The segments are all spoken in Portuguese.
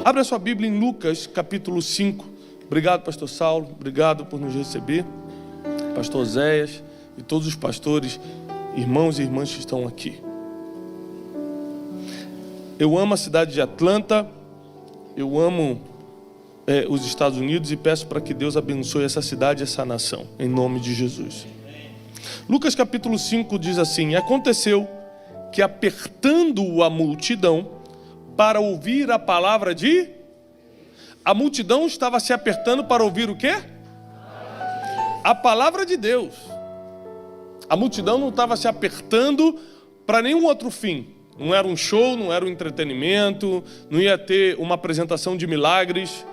Abra sua Bíblia em Lucas, capítulo 5. Obrigado, pastor Saulo. Obrigado por nos receber. Pastor Zéias e todos os pastores, irmãos e irmãs que estão aqui. Eu amo a cidade de Atlanta. Eu amo os Estados Unidos e peço para que Deus abençoe essa cidade e essa nação, em nome de Jesus. Lucas capítulo 5 diz assim: aconteceu que, apertando a multidão para ouvir a palavra de... A multidão estava se apertando para ouvir o quê? A palavra de Deus. A multidão não estava se apertando para nenhum outro fim. Não era um show, não era um entretenimento, não ia ter uma apresentação de milagres.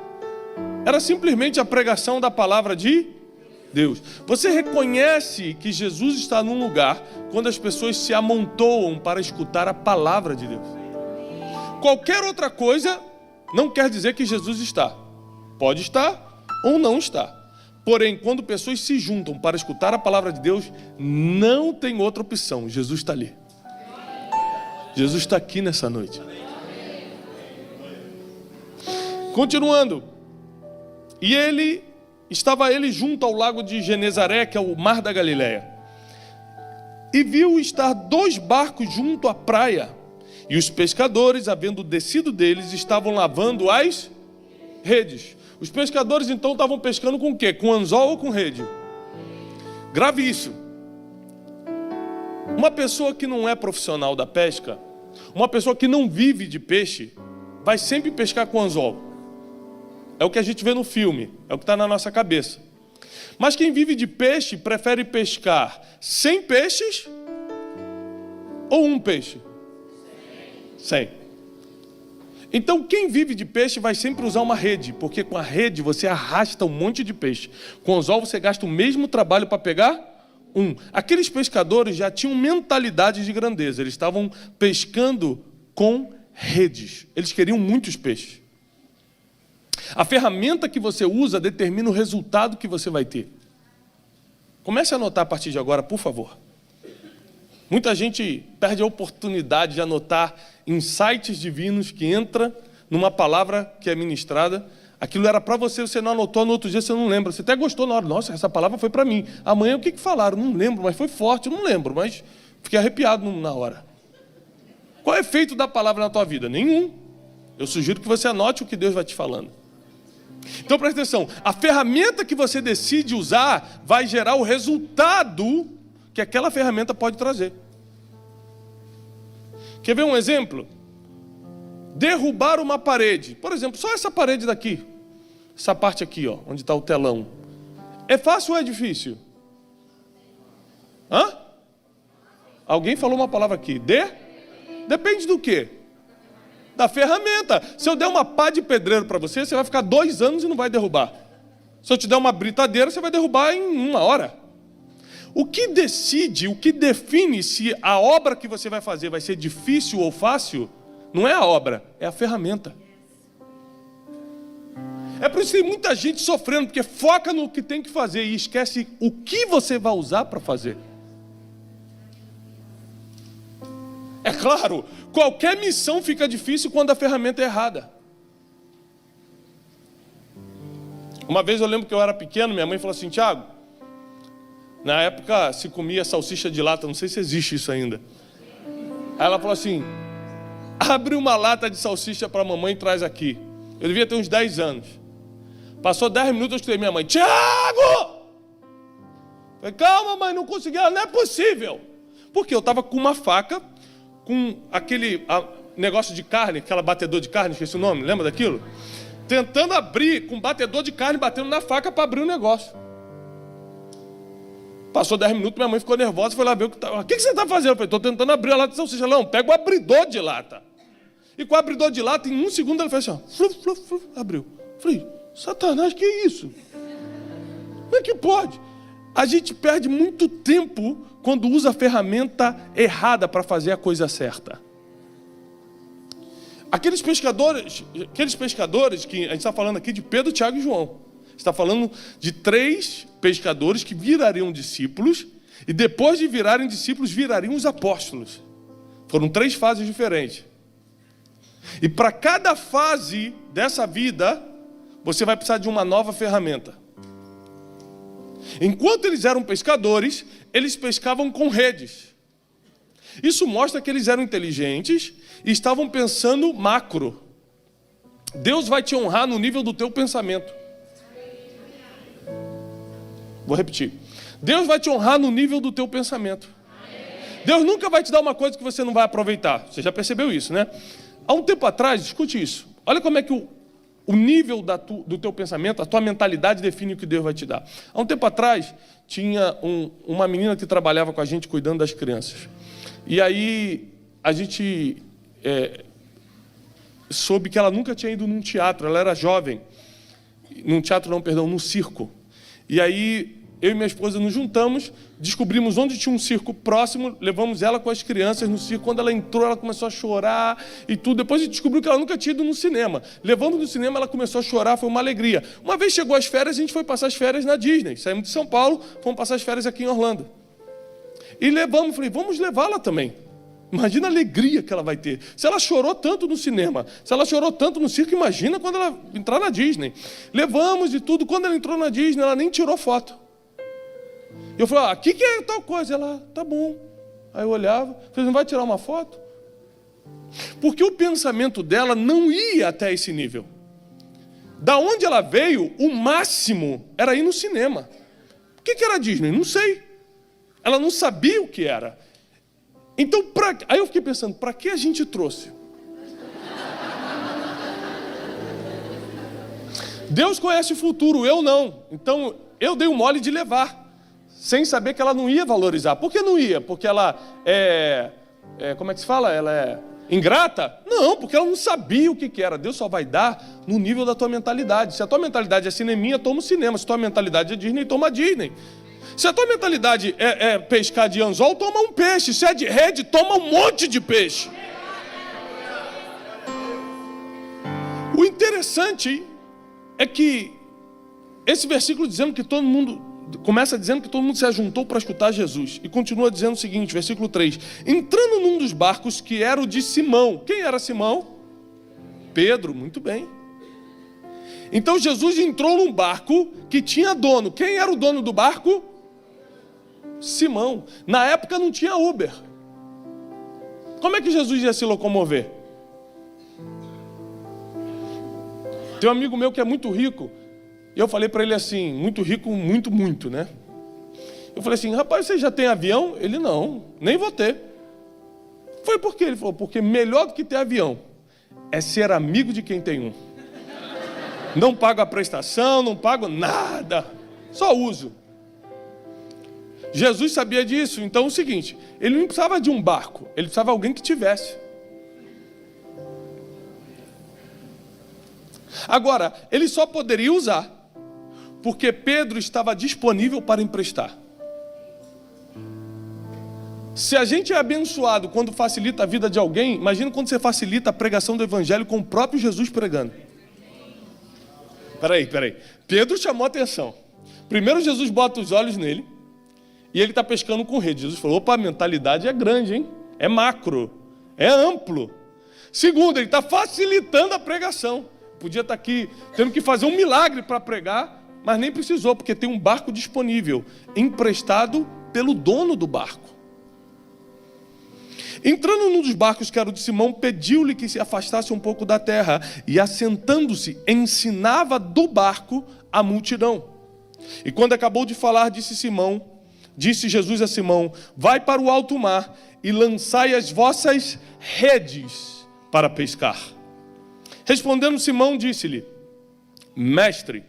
Era simplesmente a pregação da palavra de Deus. Você reconhece que Jesus está num lugar quando as pessoas se amontoam para escutar a palavra de Deus. Qualquer outra coisa não quer dizer que Jesus está. Pode estar ou não está. Porém, quando pessoas se juntam para escutar a palavra de Deus, não tem outra opção. Jesus está ali. Jesus está aqui nessa noite. Continuando. E estava ele junto ao lago de Genezaré, que é o mar da Galileia. E viu estar 2 barcos junto à praia. E os pescadores, havendo descido deles, estavam lavando as redes. Os pescadores então estavam pescando com o quê? Com anzol ou com rede? Grave isso. Uma pessoa que não é profissional da pesca, uma pessoa que não vive de peixe, vai sempre pescar com anzol. É o que a gente vê no filme, é o que está na nossa cabeça. Mas quem vive de peixe prefere pescar 100 peixes ou um peixe? 100. Então quem vive de peixe vai sempre usar uma rede, porque com a rede você arrasta um monte de peixe. Com o anzol você gasta o mesmo trabalho para pegar um. Aqueles pescadores já tinham mentalidade de grandeza, eles estavam pescando com redes, eles queriam muitos peixes. A ferramenta que você usa determina o resultado que você vai ter. Comece a anotar a partir de agora, por favor. Muita gente perde a oportunidade de anotar insights divinos que entra numa palavra que é ministrada. Aquilo era para você, você não anotou, no outro dia você não lembra. Você até gostou na hora. Nossa, essa palavra foi para mim. Amanhã o que falaram? Não lembro, mas foi forte. Eu não lembro, mas fiquei arrepiado na hora. Qual é o efeito da palavra na tua vida? Nenhum. Eu sugiro que você anote o que Deus vai te falando. Então presta atenção, a ferramenta que você decide usar vai gerar o resultado que aquela ferramenta pode trazer. Quer ver um exemplo? Derrubar uma parede. Por exemplo, só essa parede daqui. Essa parte aqui, ó, onde está o telão. É fácil ou é difícil? Hã? Alguém falou uma palavra aqui. Depende do quê? Da ferramenta. Se eu der uma pá de pedreiro para você, você vai ficar 2 anos e não vai derrubar. Se eu te der uma britadeira, você vai derrubar em 1 hora. O que decide, o que define se a obra que você vai fazer vai ser difícil ou fácil, não é a obra, é a ferramenta. É por isso que tem muita gente sofrendo, porque foca no que tem que fazer e esquece o que você vai usar para fazer. É claro, qualquer missão fica difícil quando a ferramenta é errada. Uma vez eu lembro que eu era pequeno, minha mãe falou assim: Tiago, na época se comia salsicha de lata, não sei se existe isso ainda. Aí ela falou assim: abre uma lata de salsicha para a mamãe e traz aqui. Eu devia ter uns 10 anos. Passou 10 minutos, eu escutei minha mãe: Tiago! Falei: calma, mãe, não consegui. Ela: não é possível. Porque eu estava com uma faca, com aquele negócio de carne, aquela batedor de carne, esqueci o nome, lembra daquilo? Tentando abrir, com batedor de carne, batendo na faca para abrir o negócio. Passou 10 minutos, minha mãe ficou nervosa, foi lá ver o que estava. O que você está fazendo? Eu falei: estou tentando abrir a lata de salsicha. Não, pega o abridor de lata. E com o abridor de lata, em 1 segundo, ela fez assim, ó, fluf, fluf, fluf, abriu. Eu falei: Satanás, que é isso? Como é que pode? A gente perde muito tempo quando usa a ferramenta errada para fazer a coisa certa. Aqueles pescadores que a gente está falando aqui de Pedro, Tiago e João. Está falando de 3 pescadores que virariam discípulos e depois de virarem discípulos, virariam os apóstolos. Foram 3 fases diferentes. E para cada fase dessa vida, você vai precisar de uma nova ferramenta. Enquanto eles eram pescadores, eles pescavam com redes. Isso mostra que eles eram inteligentes e estavam pensando macro. Deus vai te honrar no nível do teu pensamento. Vou repetir. Deus vai te honrar no nível do teu pensamento. Deus nunca vai te dar uma coisa que você não vai aproveitar. Você já percebeu isso, né? Há um tempo atrás, escute isso. Olha como é que o nível do teu pensamento, a tua mentalidade define o que Deus vai te dar. Há um tempo atrás, tinha uma menina que trabalhava com a gente cuidando das crianças. E aí, a gente soube que ela nunca tinha ido num teatro. Ela era jovem. Num teatro não, perdão, num circo. E aí, eu e minha esposa nos juntamos, descobrimos onde tinha um circo próximo, levamos ela com as crianças no circo. Quando ela entrou, ela começou a chorar e tudo. Depois a gente descobriu que ela nunca tinha ido no cinema. Levando no cinema, ela começou a chorar, foi uma alegria. Uma vez chegou as férias, a gente foi passar as férias na Disney. Saímos de São Paulo, fomos passar as férias aqui em Orlando. E levamos, falei, vamos levá-la também. Imagina a alegria que ela vai ter. Se ela chorou tanto no cinema, se ela chorou tanto no circo, imagina quando ela entrar na Disney. Levamos e tudo. Quando ela entrou na Disney, ela nem tirou foto. Eu falei, o que é tal coisa? Ela, tá bom. Aí eu olhava, falei, não vai tirar uma foto? Porque o pensamento dela não ia até esse nível. Da onde ela veio, o máximo era ir no cinema. O que era Disney? Não sei. Ela não sabia o que era. Então, aí eu fiquei pensando, para que a gente trouxe? Deus conhece o futuro, eu não. Então, eu dei um mole de levar, sem saber que ela não ia valorizar. Por que não ia? Porque ela como é que se fala? Ela é ingrata? Não, porque ela não sabia o que era. Deus só vai dar no nível da tua mentalidade. Se a tua mentalidade é cineminha, toma o cinema. Se a tua mentalidade é Disney, toma a Disney. Se a tua mentalidade é pescar de anzol, toma um peixe. Se é de rede, toma um monte de peixe. O interessante é que esse versículo dizendo que todo mundo, começa dizendo que todo mundo se ajuntou para escutar Jesus. E continua dizendo o seguinte, versículo 3. Entrando num dos barcos que era o de Simão. Quem era Simão? Pedro, muito bem. Então Jesus entrou num barco que tinha dono. Quem era o dono do barco? Simão. Na época não tinha Uber. Como é que Jesus ia se locomover? Tem um amigo meu que é muito rico. E eu falei para ele assim, muito rico, muito, né? Eu falei assim, rapaz, você já tem avião? Ele, não, nem vou ter. Foi por quê? Ele falou, porque melhor do que ter avião é ser amigo de quem tem um. Não pago a prestação, não pago nada, só uso. Jesus sabia disso, então é o seguinte, ele não precisava de um barco, ele precisava de alguém que tivesse. Agora, ele só poderia usar porque Pedro estava disponível para emprestar. Se a gente é abençoado quando facilita a vida de alguém, imagina quando você facilita a pregação do evangelho com o próprio Jesus pregando. Peraí. Pedro chamou atenção. Primeiro Jesus bota os olhos nele e ele está pescando com rede. Jesus falou, opa, a mentalidade é grande, hein? É macro, é amplo. Segundo, ele está facilitando a pregação. Podia estar aqui tendo que fazer um milagre para pregar, mas nem precisou, porque tem um barco disponível, emprestado pelo dono do barco. Entrando num dos barcos que era o de Simão, pediu-lhe que se afastasse um pouco da terra, e assentando-se, ensinava do barco a multidão. E quando acabou de falar, disse Jesus a Simão, vai para o alto mar e lançai as vossas redes para pescar. Respondendo Simão, disse-lhe, mestre,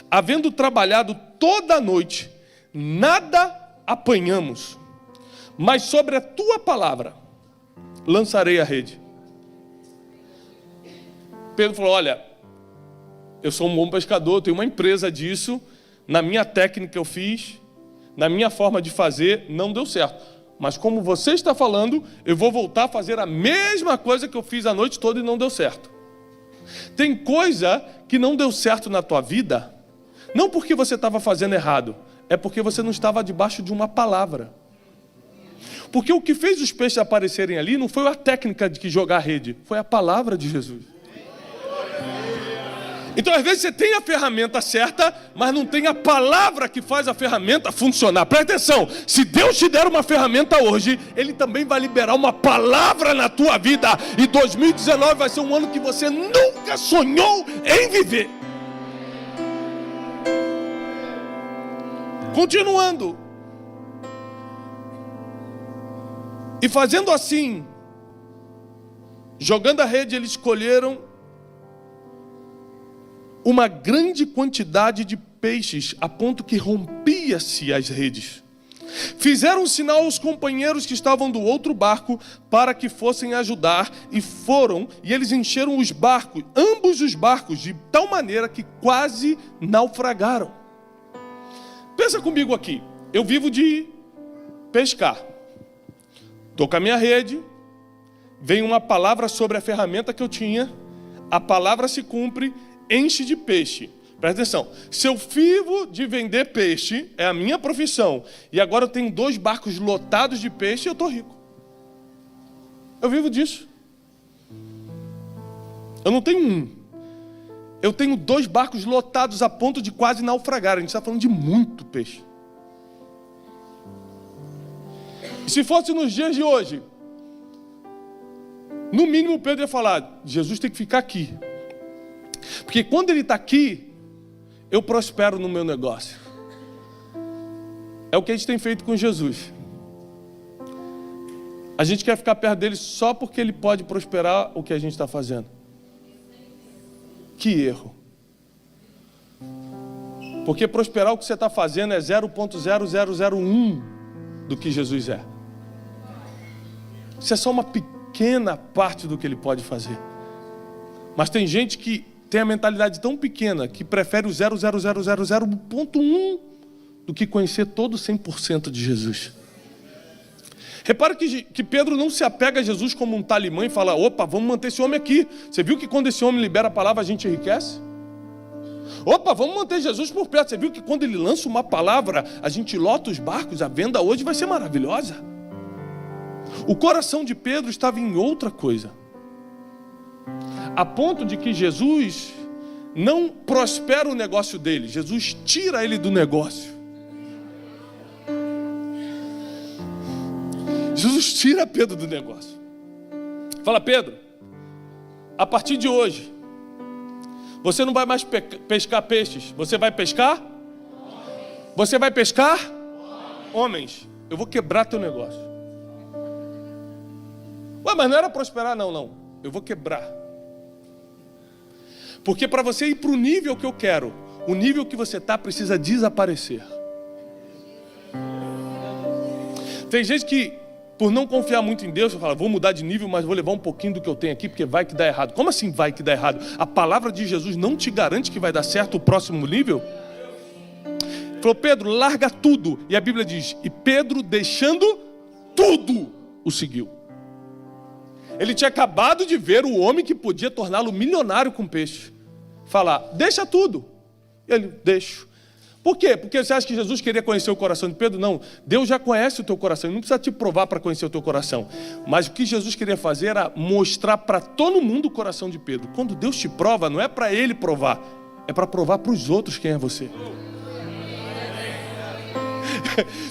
havendo trabalhado toda a noite, nada apanhamos, mas sobre a tua palavra lançarei a rede. Pedro falou, olha, eu sou um bom pescador, tenho uma empresa disso, na minha técnica eu fiz, na minha forma de fazer, não deu certo. Mas como você está falando, eu vou voltar a fazer a mesma coisa que eu fiz a noite toda e não deu certo. Tem coisa que não deu certo na tua vida, não porque você estava fazendo errado, é porque você não estava debaixo de uma palavra. Porque o que fez os peixes aparecerem ali não foi a técnica de jogar a rede, foi a palavra de Jesus. Então, às vezes, você tem a ferramenta certa, mas não tem a palavra que faz a ferramenta funcionar. Presta atenção, se Deus te der uma ferramenta hoje, Ele também vai liberar uma palavra na tua vida. E 2019 vai ser um ano que você nunca sonhou em viver. Continuando. E fazendo assim, jogando a rede, eles colheram uma grande quantidade de peixes, a ponto que rompia-se as redes. Fizeram um sinal aos companheiros que estavam do outro barco para que fossem ajudar, e foram, e eles encheram os barcos, ambos os barcos, de tal maneira que quase naufragaram. Pensa comigo aqui, eu vivo de pescar. Estou com a minha rede, vem uma palavra sobre a ferramenta que eu tinha, a palavra se cumpre, enche de peixe. Presta atenção, se eu vivo de vender peixe, é a minha profissão, e agora eu tenho 2 barcos lotados de peixe, eu estou rico. Eu vivo disso. Eu não tenho um. Eu tenho 2 barcos lotados a ponto de quase naufragar. A gente está falando de muito peixe. E se fosse nos dias de hoje, no mínimo Pedro ia falar, Jesus tem que ficar aqui. Porque quando ele está aqui, eu prospero no meu negócio. É o que a gente tem feito com Jesus. A gente quer ficar perto dele só porque ele pode prosperar o que a gente está fazendo. Que erro. Porque prosperar o que você está fazendo é 0,0001 do que Jesus é. Isso é só uma pequena parte do que ele pode fazer. Mas tem gente que tem a mentalidade tão pequena que prefere o 0,0000,1 do que conhecer todo o 100% de Jesus. Repara que Pedro não se apega a Jesus como um talimã e fala, opa, vamos manter esse homem aqui. Você viu que quando esse homem libera a palavra, a gente enriquece? Opa, vamos manter Jesus por perto. Você viu que quando ele lança uma palavra, a gente lota os barcos, a venda hoje vai ser maravilhosa. O coração de Pedro estava em outra coisa. A ponto de que Jesus não prospera o negócio dele. Jesus tira ele do negócio. Jesus tira Pedro do negócio. Fala, Pedro, a partir de hoje, você não vai mais pescar peixes. Você vai pescar? Você vai pescar? Homens. Eu vou quebrar teu negócio. Ué, mas não era prosperar, não. Eu vou quebrar. Porque para você ir para o nível que eu quero, o nível que você está precisa desaparecer. Tem gente que, por não confiar muito em Deus, fala, vou mudar de nível, mas vou levar um pouquinho do que eu tenho aqui, porque vai que dá errado. Como assim vai que dá errado? A palavra de Jesus não te garante que vai dar certo o próximo nível? Falou, Pedro, larga tudo. E a Bíblia diz, e Pedro, deixando tudo, o seguiu. Ele tinha acabado de ver o homem que podia torná-lo milionário com peixe. Falar, deixa tudo. E ele, deixo. Por quê? Porque você acha que Jesus queria conhecer o coração de Pedro? Não, Deus já conhece o teu coração, ele não precisa te provar para conhecer o teu coração. Mas o que Jesus queria fazer era mostrar para todo mundo o coração de Pedro. Quando Deus te prova, não é para ele provar, é para provar para os outros quem é você.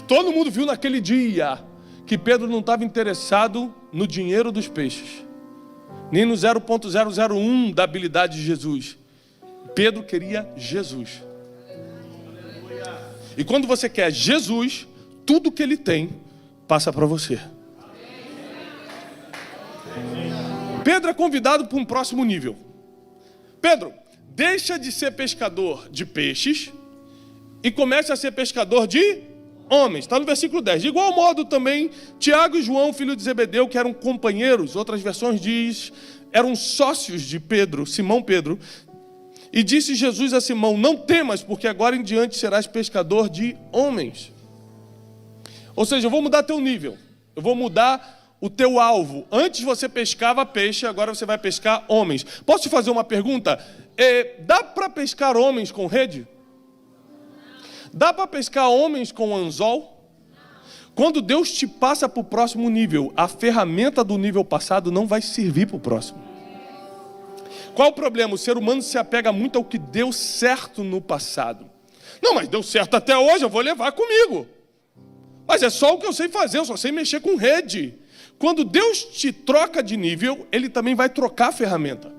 Todo mundo viu naquele dia que Pedro não estava interessado no dinheiro dos peixes, nem no 0,001 da habilidade de Jesus. Pedro queria Jesus. E quando você quer Jesus, tudo que ele tem passa para você. Pedro é convidado para um próximo nível. Pedro, deixa de ser pescador de peixes e comece a ser pescador de homens. Está no versículo 10. De igual modo também, Tiago e João, filho de Zebedeu, que eram companheiros, outras versões diz, eram sócios de Pedro, Simão Pedro. E disse Jesus a Simão, não temas, porque agora em diante serás pescador de homens. Ou seja, eu vou mudar teu nível. Eu vou mudar o teu alvo. Antes você pescava peixe, agora você vai pescar homens. Posso te fazer uma pergunta? Dá para pescar homens com rede? Dá para pescar homens com anzol? Quando Deus te passa para o próximo nível, a ferramenta do nível passado não vai servir para o próximo. Qual o problema? O ser humano se apega muito ao que deu certo no passado. Não, mas deu certo até hoje, eu vou levar comigo. Mas é só o que eu sei fazer, eu só sei mexer com rede. Quando Deus te troca de nível, Ele também vai trocar a ferramenta.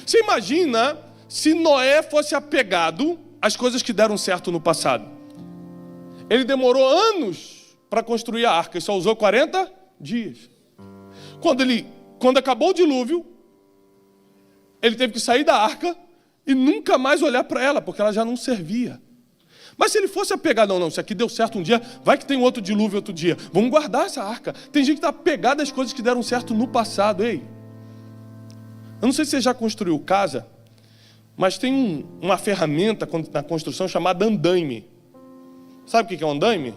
Você imagina se Noé fosse apegado às coisas que deram certo no passado. Ele demorou anos para construir a arca e só usou 40 dias. Quando acabou o dilúvio, ele teve que sair da arca e nunca mais olhar para ela, porque ela já não servia. Mas se ele fosse apegado, não, isso aqui deu certo um dia, vai que tem outro dilúvio outro dia. Vamos guardar essa arca. Tem gente que está apegada às coisas que deram certo no passado. Ei, eu não sei se você já construiu casa, mas tem uma ferramenta na construção chamada andaime. Sabe o que é um andaime?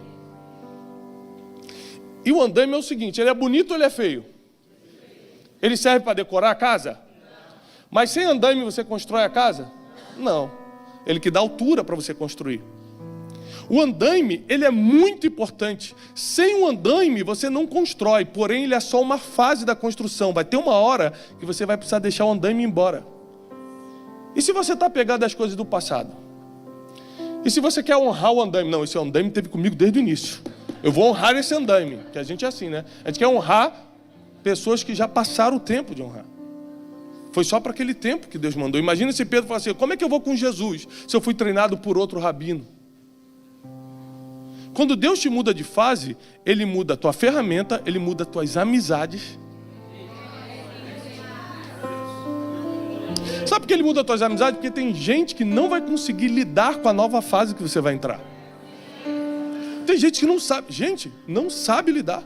E o andaime é o seguinte, ele é bonito ou ele é feio? Ele serve para decorar a casa? Mas sem andaime você constrói a casa? Não. Ele que dá altura para você construir. O andaime, ele é muito importante. Sem o andaime você não constrói, porém ele é só uma fase da construção. Vai ter uma hora que você vai precisar deixar o andaime embora. E se você está apegado às coisas do passado? E se você quer honrar o andaime? Não, esse andaime esteve comigo desde o início. Eu vou honrar esse andaime, que a gente é assim, né? A gente quer honrar pessoas que já passaram o tempo de honrar. Foi só para aquele tempo que Deus mandou. Imagina se Pedro falasse assim, como é que eu vou com Jesus se eu fui treinado por outro rabino? Quando Deus te muda de fase, Ele muda a tua ferramenta, Ele muda as tuas amizades. Sabe por que Ele muda as tuas amizades? Porque tem gente que não vai conseguir lidar com a nova fase que você vai entrar. Tem gente que não sabe. Gente, não sabe lidar.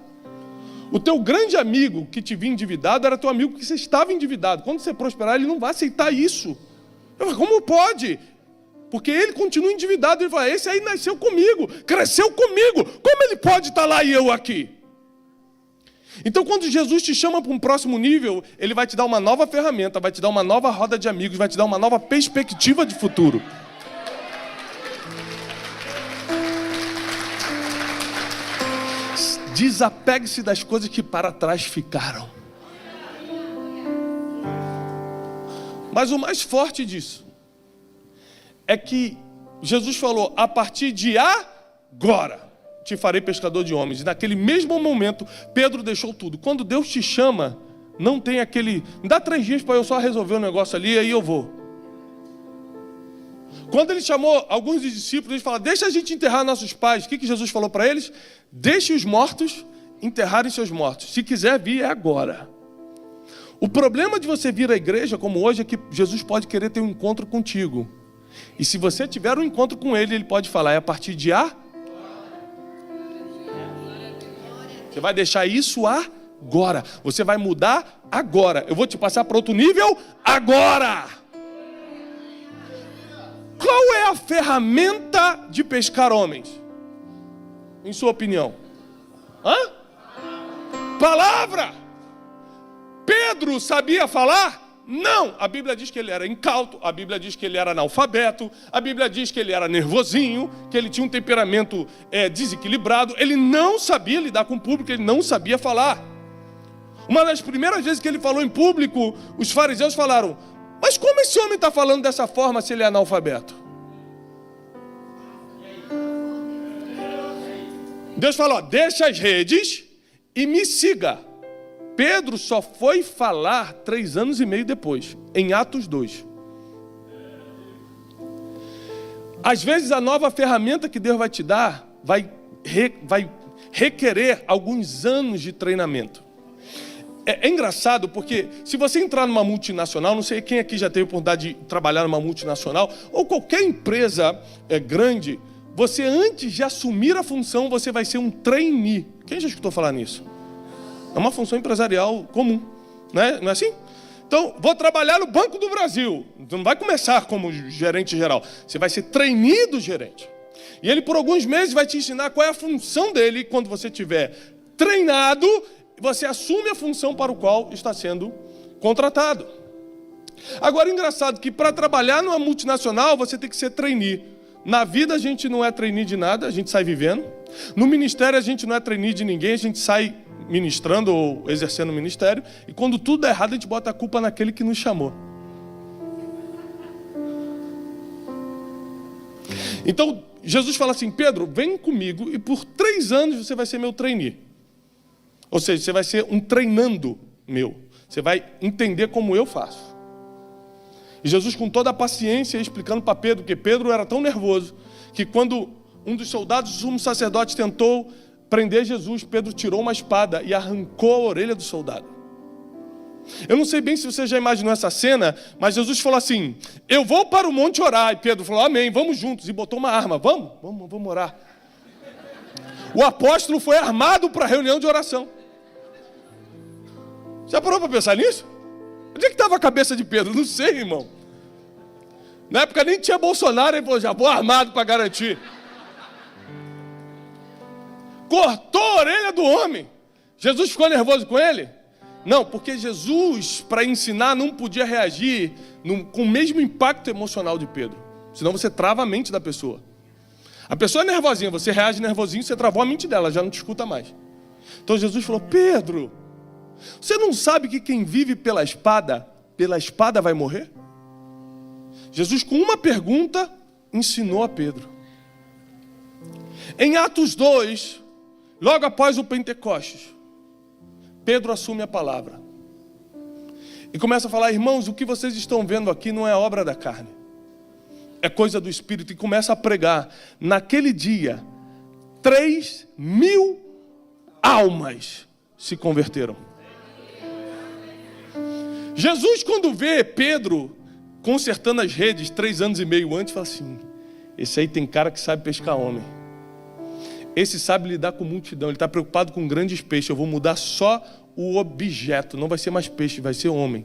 O teu grande amigo que te via endividado era teu amigo que você estava endividado. Quando você prosperar, ele não vai aceitar isso. Eu falo, como pode? Porque ele continua endividado. Ele fala, esse aí nasceu comigo, cresceu comigo. Como ele pode estar lá e eu aqui? Então, quando Jesus te chama para um próximo nível, Ele vai te dar uma nova ferramenta, vai te dar uma nova roda de amigos, vai te dar uma nova perspectiva de futuro. Desapegue-se das coisas que para trás ficaram. Mas o mais forte disso é que Jesus falou, a partir de agora te farei pescador de homens. E naquele mesmo momento, Pedro deixou tudo. Quando Deus te chama, não tem aquele, me dá 3 dias para eu só resolver um negócio ali, aí eu vou. Quando Ele chamou alguns dos discípulos, Ele falou, deixa a gente enterrar nossos pais. O que Jesus falou para eles? Deixe os mortos enterrarem seus mortos. Se quiser vir, é agora. O problema de você vir à igreja como hoje é que Jesus pode querer ter um encontro contigo. E se você tiver um encontro com Ele, Ele pode falar, é a partir de Você vai deixar isso agora. Você vai mudar agora. Eu vou te passar para outro nível agora. Qual é a ferramenta de pescar homens? Em sua opinião? Palavra. Pedro sabia falar? Não. A Bíblia diz que ele era incauto. A Bíblia diz que ele era analfabeto. A Bíblia diz que ele era nervosinho, que ele tinha um temperamento desequilibrado. Ele não sabia lidar com o público, ele não sabia falar. Uma das primeiras vezes que ele falou em público, os fariseus falaram, mas como esse homem está falando dessa forma se ele é analfabeto? Deus falou, deixa as redes e me siga. Pedro só foi falar 3 anos e meio depois, em Atos 2. Às vezes a nova ferramenta que Deus vai te dar vai requerer alguns anos de treinamento. É engraçado porque se você entrar numa multinacional, não sei quem aqui já teve a oportunidade de trabalhar numa multinacional, ou qualquer empresa grande, você antes de assumir a função, você vai ser um trainee. Quem já escutou falar nisso? É uma função empresarial comum, né? Não é assim? Então, vou trabalhar no Banco do Brasil. Você não vai começar como gerente geral. Você vai ser trainee do gerente. E ele, por alguns meses, vai te ensinar qual é a função dele. Quando você estiver treinado, você assume a função para o qual está sendo contratado. Agora, é engraçado que para trabalhar numa multinacional, você tem que ser trainee. Na vida, a gente não é trainee de nada, a gente sai vivendo. No ministério a gente não é trainee de ninguém, a gente sai ministrando ou exercendo o ministério, e quando tudo dá errado a gente bota a culpa naquele que nos chamou. Então Jesus fala assim: Pedro, vem comigo e por 3 anos você vai ser meu trainee. Ou seja, você vai ser um treinando meu. Você vai entender como eu faço. E Jesus, com toda a paciência, explicando para Pedro, que Pedro era tão nervoso, que quando um dos soldados do sumo sacerdote tentou prender Jesus, Pedro tirou uma espada e arrancou a orelha do soldado. Eu não sei bem se você já imaginou essa cena, mas Jesus falou assim: eu vou para o monte orar. E Pedro falou: amém, vamos juntos. E botou uma arma: vamos orar. O apóstolo foi armado para a reunião de oração. Já parou para pensar nisso? Onde é que estava a cabeça de Pedro? Não sei, irmão. Na época nem tinha Bolsonaro, ele falou: já vou armado para garantir. Cortou a orelha do homem. Jesus ficou nervoso com ele? Não, porque Jesus, para ensinar, não podia reagir com o mesmo impacto emocional de Pedro. Senão você trava a mente da pessoa. A pessoa é nervosinha, você reage nervosinho, você travou a mente dela, já não te escuta mais. Então Jesus falou: Pedro, você não sabe que quem vive pela espada vai morrer? Jesus, com uma pergunta, ensinou a Pedro. Em Atos 2, logo após o Pentecostes, Pedro assume a palavra e começa a falar: irmãos, o que vocês estão vendo aqui não é obra da carne, é coisa do Espírito. E começa a pregar. Naquele dia, 3.000 almas se converteram. Jesus, quando vê Pedro consertando as redes 3 anos e meio antes, fala assim: esse aí tem cara que sabe pescar homem. Esse sabe lidar com multidão, ele está preocupado com grandes peixes. Eu vou mudar só o objeto, não vai ser mais peixe, vai ser homem.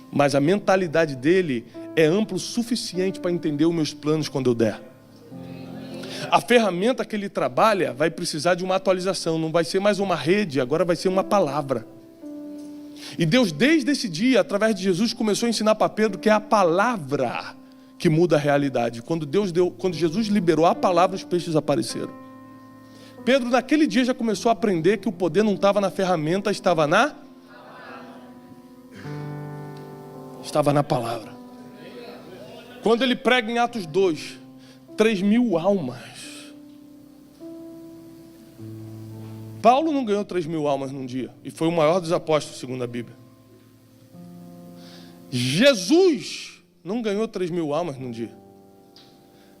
Mas a mentalidade dele é ampla o suficiente para entender os meus planos quando eu der. A ferramenta que ele trabalha vai precisar de uma atualização, não vai ser mais uma rede, agora vai ser uma palavra. E Deus, desde esse dia, através de Jesus, começou a ensinar para Pedro que é a palavra que muda a realidade. Quando Jesus liberou a palavra, os peixes apareceram. Pedro, naquele dia, já começou a aprender que o poder não estava na ferramenta, estava na palavra. Quando ele prega em Atos 2, 3.000 almas. Paulo não ganhou 3.000 almas num dia, e foi o maior dos apóstolos, segundo a Bíblia. Jesus não ganhou 3.000 almas num dia.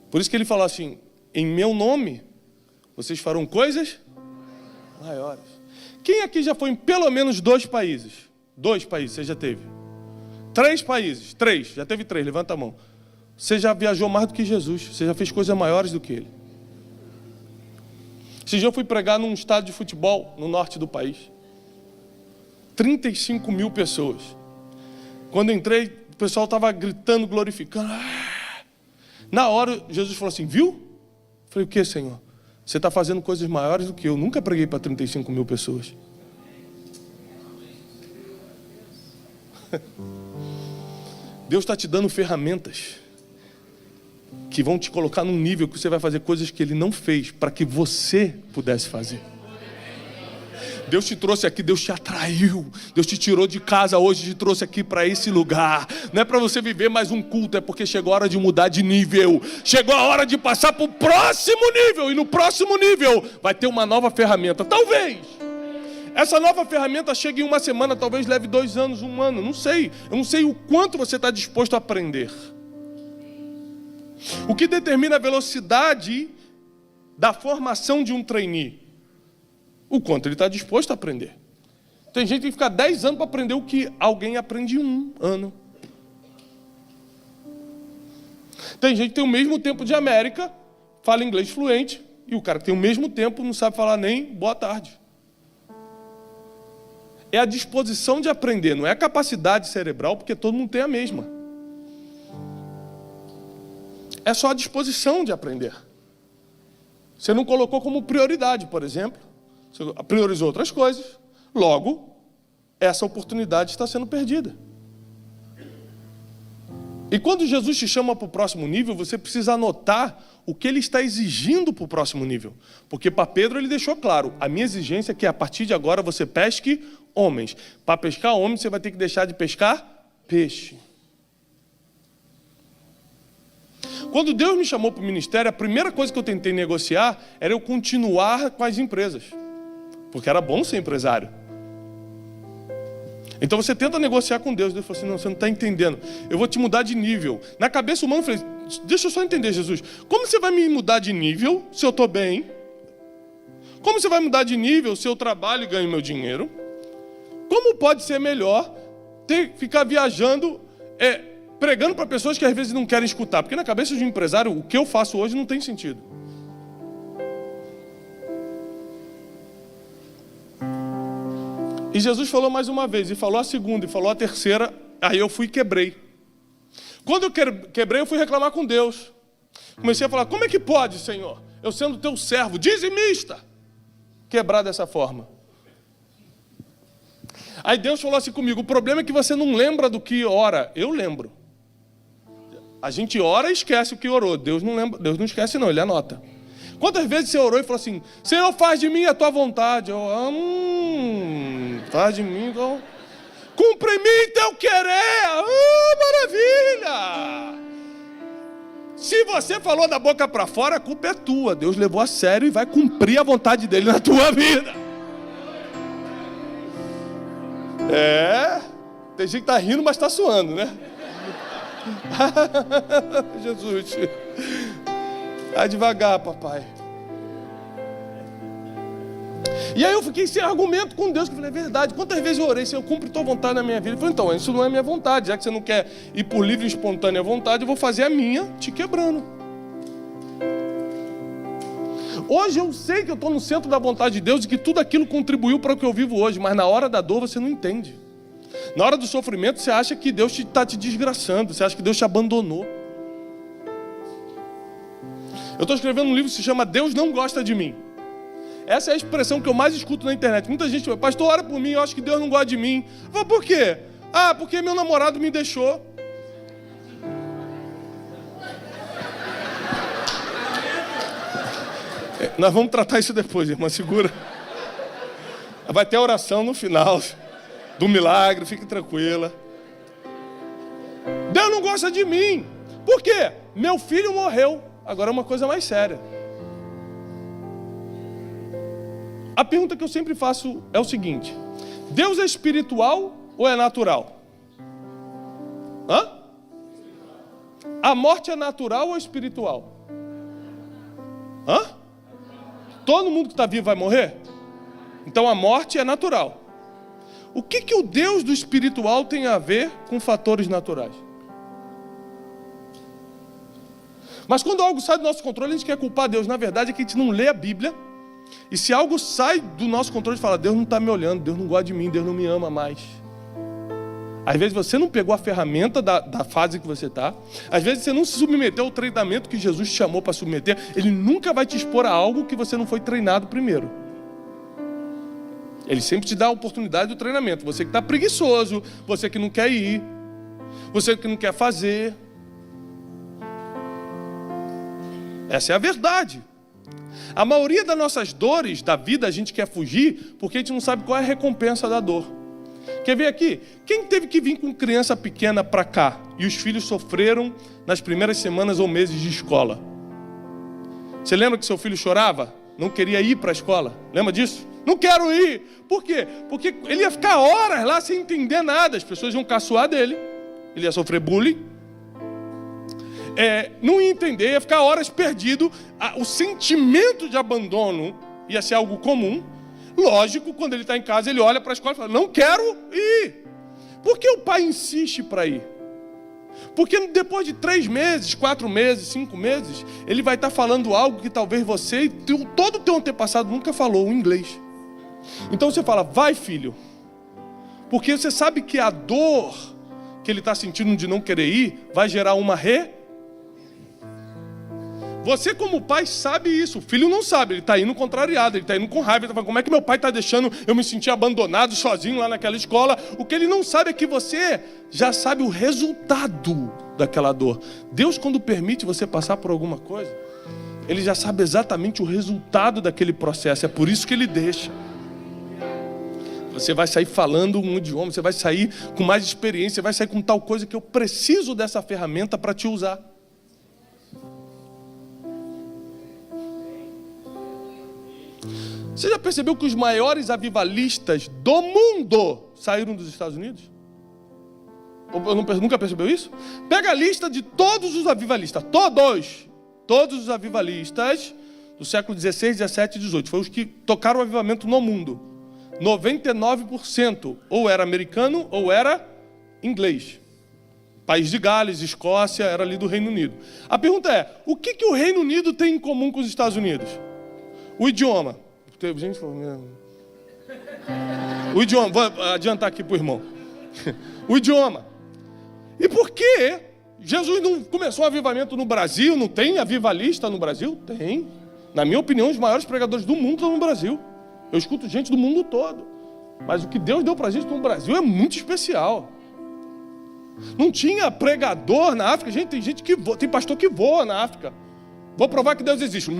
Por isso que ele falou assim: em meu nome vocês farão coisas maiores. Quem aqui já foi em pelo menos 2 países? 2 países, você já teve? 3 países, 3, já teve 3, levanta a mão. Você já viajou mais do que Jesus, você já fez coisas maiores do que ele. Esse dia eu fui pregar num estádio de futebol no norte do país. 35.000 pessoas. Quando eu entrei, o pessoal estava gritando, glorificando. Na hora, Jesus falou assim: viu? Eu falei: o que, Senhor? Você está fazendo coisas maiores do que eu. Nunca preguei para 35.000 pessoas. Deus está te dando ferramentas que vão te colocar num nível que você vai fazer coisas que Ele não fez, para que você pudesse fazer. Deus te trouxe aqui, Deus te atraiu, Deus te tirou de casa hoje, te trouxe aqui para esse lugar. Não é para você viver mais um culto, é porque chegou a hora de mudar de nível. Chegou a hora de passar para o próximo nível, e no próximo nível vai ter uma nova ferramenta. Talvez essa nova ferramenta chegue em uma semana, talvez leve 2 anos, 1 ano, não sei. Eu não sei o quanto você está disposto a aprender. O que determina a velocidade da formação de um trainee? O quanto ele está disposto a aprender. Tem gente que fica 10 anos para aprender o que alguém aprende em 1 ano. Tem gente que tem o mesmo tempo de América, fala inglês fluente, e o cara que tem o mesmo tempo não sabe falar nem boa tarde. É a disposição de aprender, não é a capacidade cerebral, porque todo mundo tem a mesma. É só a disposição de aprender. Você não colocou como prioridade, por exemplo. Você priorizou outras coisas. Logo, essa oportunidade está sendo perdida. E quando Jesus te chama para o próximo nível, você precisa anotar o que ele está exigindo para o próximo nível. Porque para Pedro ele deixou claro, a minha exigência é que a partir de agora você pesque homens. Para pescar homens você vai ter que deixar de pescar peixe. Quando Deus me chamou para o ministério, a primeira coisa que eu tentei negociar era eu continuar com as empresas. Porque era bom ser empresário. Então você tenta negociar com Deus. Deus falou assim, não, você não está entendendo. Eu vou te mudar de nível. Na cabeça humana eu falei, deixa eu só entender, Jesus. Como você vai me mudar de nível se eu estou bem? Como você vai mudar de nível se eu trabalho e ganho meu dinheiro? Como pode ser melhor ficar viajando, pregando para pessoas que às vezes não querem escutar? Porque na cabeça de um empresário, o que eu faço hoje não tem sentido. E Jesus falou mais uma vez, e falou a segunda, e falou a terceira, aí eu fui e quebrei. Quando eu quebrei, eu fui reclamar com Deus. Comecei a falar, como é que pode, Senhor, eu sendo teu servo, dizimista, quebrar dessa forma? Aí Deus falou assim comigo, o problema é que você não lembra do que ora. Eu lembro. A gente ora e esquece o que orou. Deus não lembra, Deus não esquece não, ele anota. Quantas vezes você orou e falou assim, Senhor, faz de mim a tua vontade. Eu, faz de mim, então... Cumpre em mim teu querer. Maravilha! Se você falou da boca para fora, a culpa é tua. Deus levou a sério e vai cumprir a vontade dele na tua vida. Tem gente que tá rindo, mas tá suando, né? Jesus. Vai devagar, papai. E aí eu fiquei sem argumento com Deus, que eu falei, é verdade, quantas vezes eu orei, Senhor, cumpre tua vontade na minha vida? Ele falou, então, isso não é minha vontade, já que você não quer ir por livre e espontânea vontade, eu vou fazer a minha, te quebrando. Hoje eu sei que eu estou no centro da vontade de Deus e que tudo aquilo contribuiu para o que eu vivo hoje, mas na hora da dor você não entende. Na hora do sofrimento você acha que Deus está te desgraçando, você acha que Deus te abandonou. Eu estou escrevendo um livro que se chama Deus Não Gosta de Mim. Essa é a expressão que eu mais escuto na internet. Muita gente fala, pastor, ora por mim, eu acho que Deus não gosta de mim. Eu falo, por quê? Porque meu namorado me deixou. Nós vamos tratar isso depois, irmã, segura. Vai ter a oração no final do milagre, fique tranquila. Deus não gosta de mim. Por quê? Meu filho morreu. Agora é uma coisa mais séria. A pergunta que eu sempre faço é o seguinte: Deus é espiritual ou é natural? A morte é natural ou espiritual? Todo mundo que está vivo vai morrer? Então a morte é natural. O que o Deus do espiritual tem a ver com fatores naturais? Mas quando algo sai do nosso controle, a gente quer culpar Deus. Na verdade é que a gente não lê a Bíblia. E se algo sai do nosso controle, a gente fala, Deus não está me olhando, Deus não gosta de mim, Deus não me ama mais. Às vezes você não pegou a ferramenta da fase que você está. Às vezes você não se submeteu ao treinamento que Jesus te chamou para submeter. Ele nunca vai te expor a algo que você não foi treinado primeiro. Ele sempre te dá a oportunidade do treinamento. Você que está preguiçoso, você que não quer ir, você que não quer fazer. Essa é a verdade. A maioria das nossas dores da vida a gente quer fugir porque a gente não sabe qual é a recompensa da dor. Quer ver aqui? Quem teve que vir com criança pequena para cá e os filhos sofreram nas primeiras semanas ou meses de escola? Você lembra que seu filho chorava? Não queria ir para a escola? Lembra disso? Não quero ir. Por quê? Porque ele ia ficar horas lá sem entender nada. As pessoas iam caçoar dele. Ele ia sofrer bullying. Não ia entender, ia ficar horas perdido. O sentimento de abandono ia ser algo comum. Lógico, quando ele está em casa, ele olha para a escola e fala, não quero ir. Por que o pai insiste para ir? Porque depois de 3 meses, 4 meses, 5 meses, ele vai estar falando algo que talvez você e todo o teu antepassado nunca falou, o inglês. Então você fala, vai filho. Porque você sabe que a dor que ele está sentindo de não querer ir, vai gerar uma Você como pai sabe isso. O filho não sabe, ele está indo contrariado, ele está indo com raiva. Ele está falando, como é que meu pai está deixando eu me sentir abandonado, sozinho lá naquela escola? O que ele não sabe é que você já sabe o resultado daquela dor. Deus, quando permite você passar por alguma coisa, Ele já sabe exatamente o resultado daquele processo. É por isso que Ele deixa. Você vai sair falando um idioma, você vai sair com mais experiência, você vai sair com tal coisa que eu preciso dessa ferramenta para te usar. Você já percebeu que os maiores avivalistas do mundo saíram dos Estados Unidos? Nunca percebeu isso? Pega a lista de todos os avivalistas, todos os avivalistas do século 16, 17 e 18, foram os que tocaram o avivamento no mundo. 99% ou era americano ou era inglês. País de Gales, Escócia, era ali do Reino Unido. A pergunta é, o que o Reino Unido tem em comum com os Estados Unidos? O idioma. Gente, o idioma, vou adiantar aqui para o irmão. O idioma. E por que Jesus não começou um avivamento no Brasil? Não tem avivalista no Brasil? Tem. Na minha opinião, os maiores pregadores do mundo estão no Brasil. Eu escuto gente do mundo todo. Mas o que Deus deu para a gente no Brasil é muito especial. Não tinha pregador na África. Gente, tem gente que voa, tem pastor que voa na África. Vou provar que Deus existe.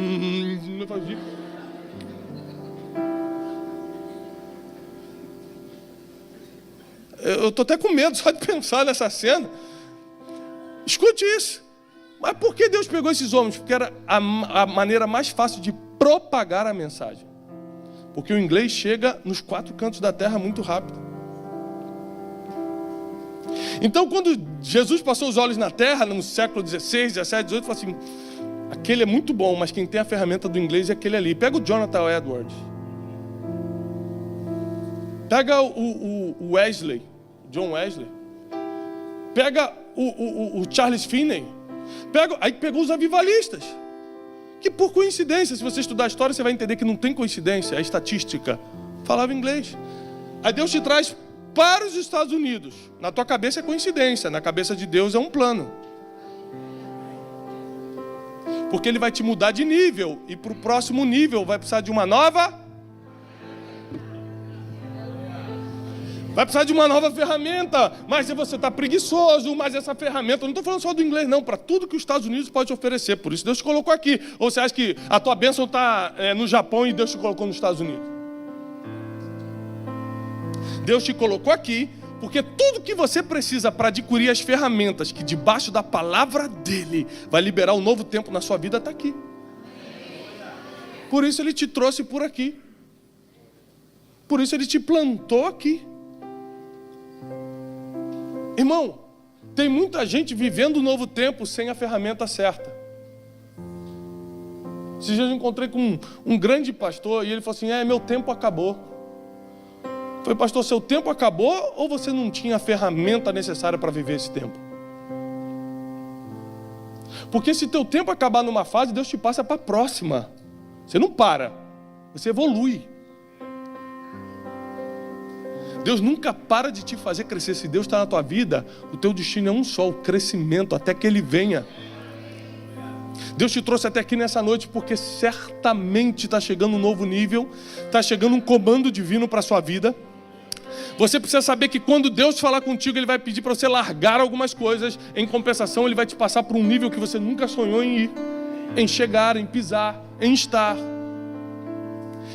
Eu estou até com medo só de pensar nessa cena. Escute isso. Mas por que Deus pegou esses homens? Porque era a maneira mais fácil de propagar a mensagem. Porque o inglês chega nos 4 cantos da terra muito rápido. Então, quando Jesus passou os olhos na terra, no século 16, 17, 18, falou assim, aquele é muito bom, mas quem tem a ferramenta do inglês é aquele ali. Pega o Jonathan Edwards. Pega o Wesley, John Wesley. Pega o Charles Finney. Aí pegou os avivalistas. Que por coincidência, se você estudar a história, você vai entender que não tem coincidência. A estatística falava inglês. Aí Deus te traz para os Estados Unidos. Na tua cabeça é coincidência, na cabeça de Deus é um plano. Porque Ele vai te mudar de nível. E para o próximo nível vai precisar de uma nova... Vai precisar de uma nova ferramenta, mas se você está preguiçoso, mas essa ferramenta, eu não estou falando só do inglês não, para tudo que os Estados Unidos pode te oferecer, por isso Deus te colocou aqui. Ou você acha que a tua bênção está no Japão e Deus te colocou nos Estados Unidos? Deus te colocou aqui, porque tudo que você precisa para adquirir as ferramentas que debaixo da palavra dEle vai liberar um novo tempo na sua vida está aqui. Por isso Ele te trouxe por aqui. Por isso Ele te plantou aqui. Irmão, tem muita gente vivendo um novo tempo sem a ferramenta certa. Esses dias eu encontrei com um grande pastor e ele falou assim, meu tempo acabou. Eu falei, pastor, seu tempo acabou ou você não tinha a ferramenta necessária para viver esse tempo? Porque se teu tempo acabar numa fase, Deus te passa para a próxima. Você não para, você evolui. Deus nunca para de te fazer crescer. Se Deus está na tua vida, o teu destino é um só, o crescimento, até que Ele venha. Deus te trouxe até aqui nessa noite porque certamente está chegando um novo nível, está chegando um comando divino para a sua vida. Você precisa saber que quando Deus falar contigo, Ele vai pedir para você largar algumas coisas. Em compensação, Ele vai te passar por um nível que você nunca sonhou em ir, em chegar, em pisar, em estar.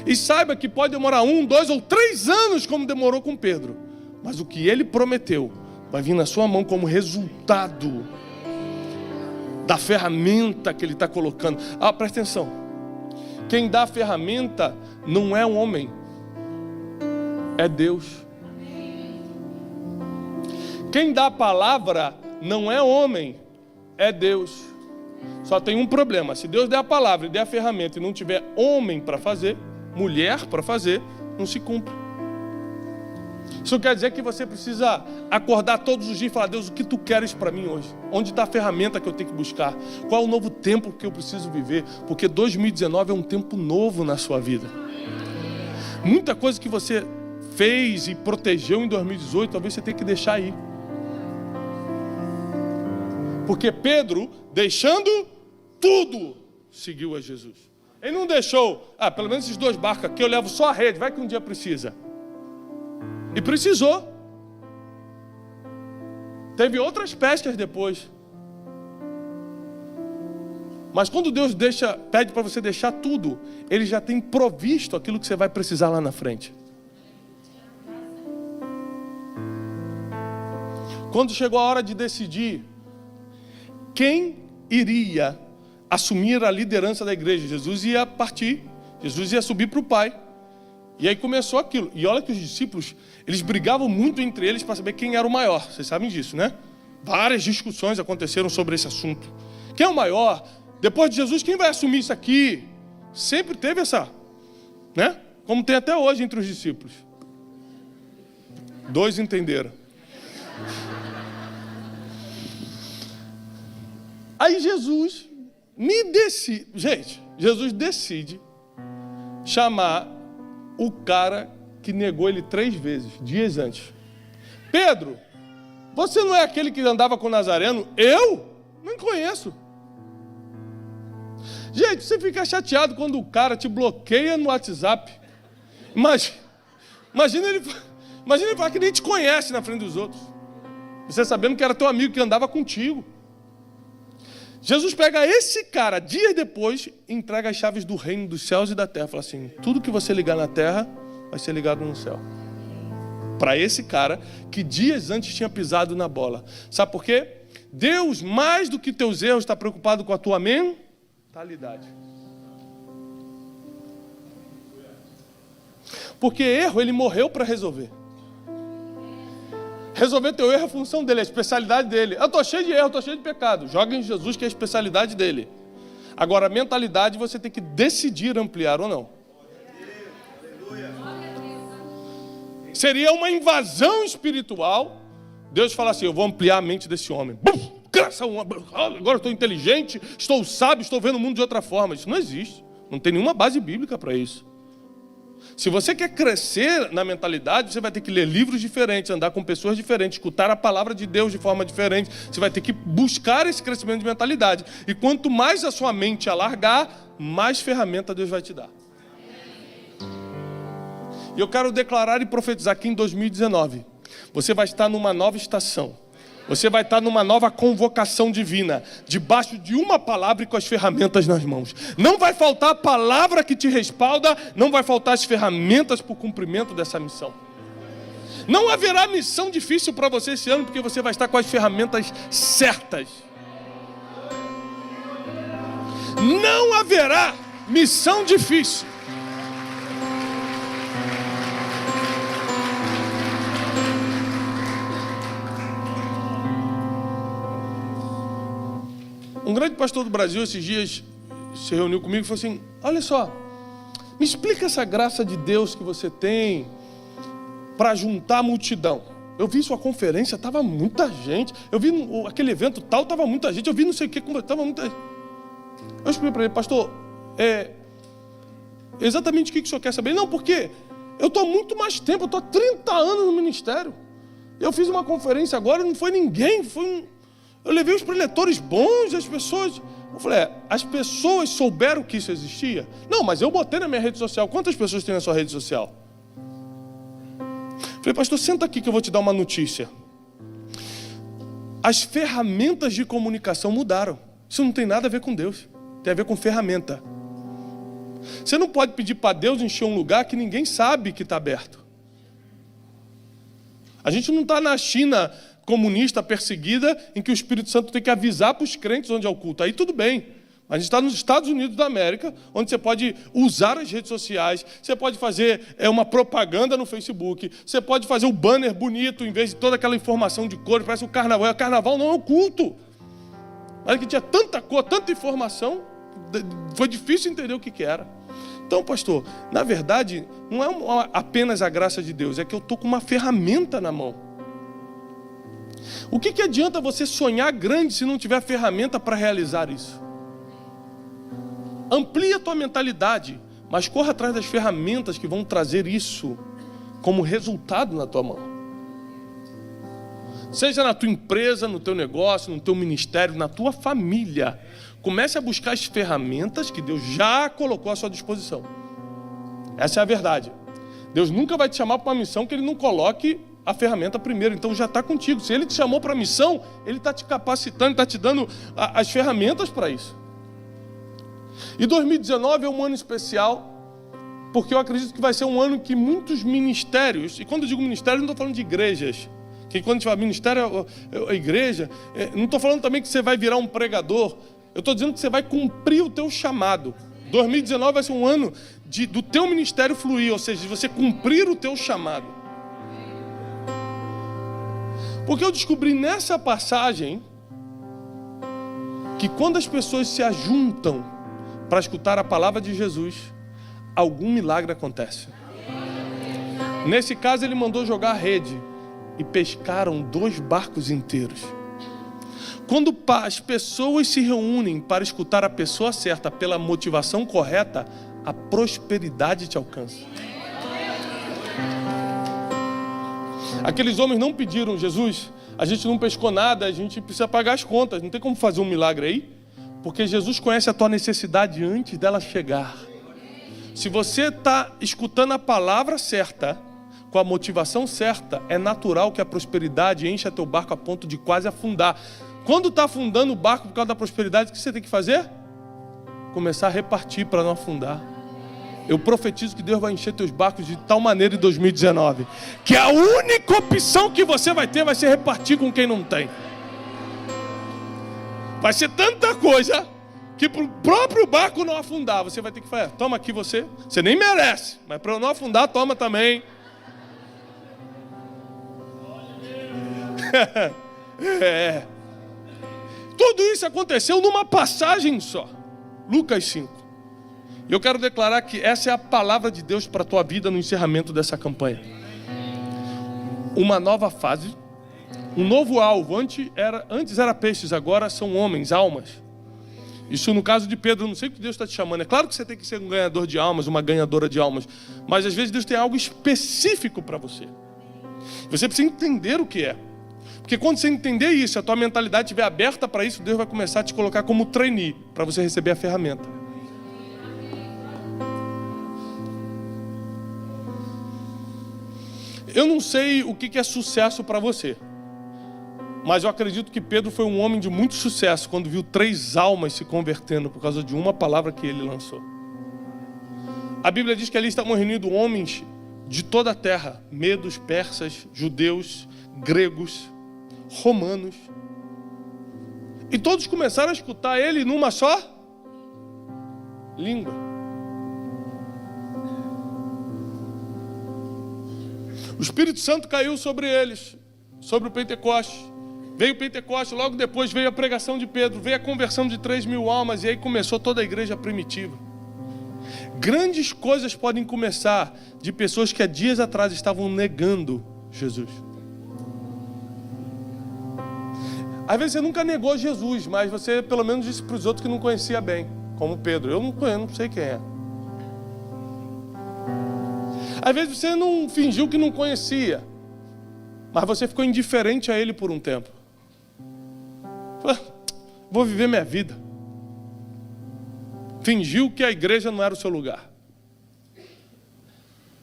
E saiba que pode demorar 1, 2 ou 3 anos, como demorou com Pedro. Mas o que Ele prometeu vai vir na sua mão como resultado da ferramenta que Ele está colocando. Presta atenção. Quem dá a ferramenta não é um homem, é Deus. Quem dá a palavra não é homem, é Deus. Só tem um problema. Se Deus der a palavra e der a ferramenta e não tiver homem para fazer, mulher para fazer, não se cumpre. Isso quer dizer que você precisa acordar todos os dias e falar, Deus, o que tu queres para mim hoje? Onde está a ferramenta que eu tenho que buscar? Qual é o novo tempo que eu preciso viver? Porque 2019 é um tempo novo na sua vida. Muita coisa que você fez e protegeu em 2018, talvez você tenha que deixar aí. Porque Pedro, deixando tudo, seguiu a Jesus. Ele não deixou, pelo menos esses 2 barcos aqui eu levo só a rede, vai que um dia precisa. E precisou. Teve outras pescas depois. Mas quando Deus pede para você deixar tudo, Ele já tem provisto aquilo que você vai precisar lá na frente. Quando chegou a hora de decidir quem iria assumir a liderança da igreja, Jesus ia partir, Jesus ia subir para o Pai. E aí começou aquilo. E olha que os discípulos, eles brigavam muito entre eles para saber quem era o maior. Vocês sabem disso, né? Várias discussões aconteceram sobre esse assunto. Quem é o maior? Depois de Jesus, quem vai assumir isso aqui? Sempre teve essa, né? Como tem até hoje entre os discípulos. 2 entenderam. Aí Jesus Jesus decide chamar o cara que negou ele 3 vezes, dias antes. Pedro, você não é aquele que andava com o Nazareno? Eu? Não conheço. Gente, você fica chateado quando o cara te bloqueia no WhatsApp. Imagina ele falar que nem te conhece na frente dos outros. Você sabendo que era teu amigo que andava contigo. Jesus pega esse cara, dias depois, e entrega as chaves do reino dos céus e da terra. Fala assim, tudo que você ligar na terra, vai ser ligado no céu. Para esse cara, que dias antes tinha pisado na bola. Sabe por quê? Deus, mais do que teus erros, está preocupado com a tua mentalidade. Porque erro, ele morreu para resolver. Resolver teu erro é a função dele, é a especialidade dele. Eu estou cheio de erro, estou cheio de pecado. Joga em Jesus, que é a especialidade dele. Agora, a mentalidade você tem que decidir ampliar ou não. Seria uma invasão espiritual. Deus fala assim, eu vou ampliar a mente desse homem. Agora eu estou inteligente, estou sábio, estou vendo o mundo de outra forma. Isso não existe. Não tem nenhuma base bíblica para isso. Se você quer crescer na mentalidade, você vai ter que ler livros diferentes, andar com pessoas diferentes, escutar a palavra de Deus de forma diferente. Você vai ter que buscar esse crescimento de mentalidade. E quanto mais a sua mente alargar, mais ferramenta Deus vai te dar. E eu quero declarar e profetizar que em 2019, você vai estar numa nova estação. Você vai estar numa nova convocação divina, debaixo de uma palavra e com as ferramentas nas mãos. Não vai faltar a palavra que te respalda, não vai faltar as ferramentas para o cumprimento dessa missão. Não haverá missão difícil para você esse ano, porque você vai estar com as ferramentas certas. Não haverá missão difícil. Um grande pastor do Brasil, esses dias, se reuniu comigo e falou assim, olha só, me explica essa graça de Deus que você tem para juntar a multidão. Eu vi sua conferência, estava muita gente. Eu vi aquele evento tal, estava muita gente. Eu vi não sei o que, estava muita gente. Eu expliquei para ele, pastor, exatamente o que o senhor quer saber? Não, porque eu estou há muito mais tempo, eu estou há 30 anos no ministério. Eu fiz uma conferência agora e não foi ninguém, eu levei os preletores bons, as pessoas... Eu falei, as pessoas souberam que isso existia? Não, mas eu botei na minha rede social. Quantas pessoas tem na sua rede social? Eu falei, pastor, senta aqui que eu vou te dar uma notícia. As ferramentas de comunicação mudaram. Isso não tem nada a ver com Deus. Tem a ver com ferramenta. Você não pode pedir para Deus encher um lugar que ninguém sabe que está aberto. A gente não está na China... comunista, perseguida, em que o Espírito Santo tem que avisar para os crentes onde é o culto. Aí tudo bem. A gente está nos Estados Unidos da América, onde você pode usar as redes sociais, você pode fazer uma propaganda no Facebook, você pode fazer um banner bonito, em vez de toda aquela informação de cores, parece um carnaval. O carnaval não é um culto. Mas que tinha tanta cor, tanta informação, foi difícil entender o que era. Então, pastor, na verdade, não é apenas a graça de Deus, é que eu estou com uma ferramenta na mão. O que adianta você sonhar grande se não tiver ferramenta para realizar isso? Amplia a tua mentalidade, mas corra atrás das ferramentas que vão trazer isso como resultado na tua mão. Seja na tua empresa, no teu negócio, no teu ministério, na tua família. Comece a buscar as ferramentas que Deus já colocou à sua disposição. Essa é a verdade. Deus nunca vai te chamar para uma missão que Ele não coloque a ferramenta primeiro. Então já está contigo. Se Ele te chamou para a missão, Ele está te capacitando, está te dando as ferramentas para isso. E 2019 é um ano especial, porque eu acredito que vai ser um ano que muitos ministérios, e quando eu digo ministério, não estou falando de igrejas, que quando a gente fala ministério, a igreja, não estou falando também que você vai virar um pregador, eu estou dizendo que você vai cumprir o teu chamado. 2019 vai ser um ano do teu ministério fluir, ou seja, de você cumprir o teu chamado. Porque eu descobri nessa passagem que quando as pessoas se ajuntam para escutar a palavra de Jesus, algum milagre acontece. Nesse caso, ele mandou jogar a rede e pescaram 2 barcos inteiros. Quando as pessoas se reúnem para escutar a pessoa certa pela motivação correta, a prosperidade te alcança. Aqueles homens não pediram: Jesus, a gente não pescou nada, a gente precisa pagar as contas, não tem como fazer um milagre aí? Porque Jesus conhece a tua necessidade antes dela chegar. Se você está escutando a palavra certa, com a motivação certa, é natural que a prosperidade encha teu barco a ponto de quase afundar. Quando está afundando o barco por causa da prosperidade, o que você tem que fazer? Começar a repartir para não afundar. Eu profetizo que Deus vai encher teus barcos de tal maneira em 2019, que a única opção que você vai ter vai ser repartir com quem não tem. Vai ser tanta coisa que para o próprio barco não afundar, você vai ter que falar: toma aqui você nem merece, mas para eu não afundar, toma também. Tudo isso aconteceu numa passagem só, Lucas 5. E eu quero declarar que essa é a palavra de Deus para a tua vida no encerramento dessa campanha. Uma nova fase, um novo alvo. Antes era peixes, agora são homens, almas. Isso no caso de Pedro, eu não sei o que Deus está te chamando. É claro que você tem que ser um ganhador de almas, uma ganhadora de almas, mas às vezes Deus tem algo específico para você. Você precisa entender o que é. Porque quando você entender isso, a tua mentalidade estiver aberta para isso, Deus vai começar a te colocar como trainee, para você receber a ferramenta. Eu não sei o que é sucesso para você, mas eu acredito que Pedro foi um homem de muito sucesso quando viu 3 almas se convertendo por causa de uma palavra que ele lançou. A Bíblia diz que ali estavam reunidos homens de toda a terra, medos, persas, judeus, gregos, romanos. E todos começaram a escutar ele numa só língua. O Espírito Santo caiu sobre eles, sobre o Pentecoste. Veio o Pentecoste, logo depois veio a pregação de Pedro, veio a conversão de 3.000 almas, e aí começou toda a igreja primitiva. Grandes coisas podem começar de pessoas que há dias atrás estavam negando Jesus. Às vezes você nunca negou Jesus, mas você pelo menos disse para os outros que não conhecia bem, como Pedro. Eu não sei quem é. Às vezes você não fingiu que não conhecia, mas você ficou indiferente a ele por um tempo. Vou viver minha vida. Fingiu que a igreja não era o seu lugar.